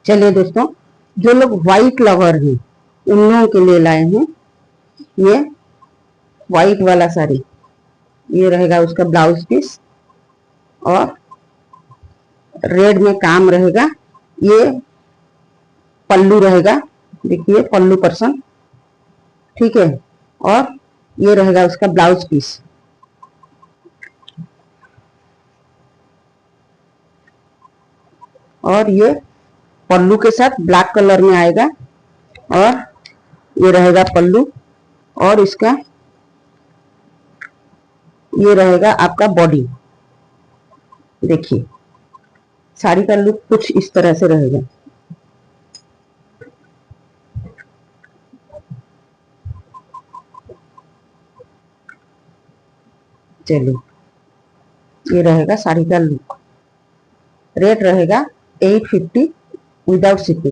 चलिए दोस्तों, जो लोग व्हाइट लवर हैं उन लोगों के लिए लाए हैं ये व्हाइट वाला साड़ी। ये रहेगा उसका ब्लाउज पीस और रेड में काम रहेगा। ये पल्लू रहेगा, देखिए पल्लू पर्सन, ठीक है। और ये रहेगा उसका ब्लाउज पीस। और ये पल्लू के साथ ब्लैक कलर में आएगा और ये रहेगा पल्लू। और इसका ये रहेगा आपका बॉडी। देखिए साड़ी का लुक कुछ इस तरह से रहेगा। चलिए ये रहेगा साड़ी का लुक। रेट रहेगा 850 विदाउट शिपिंग।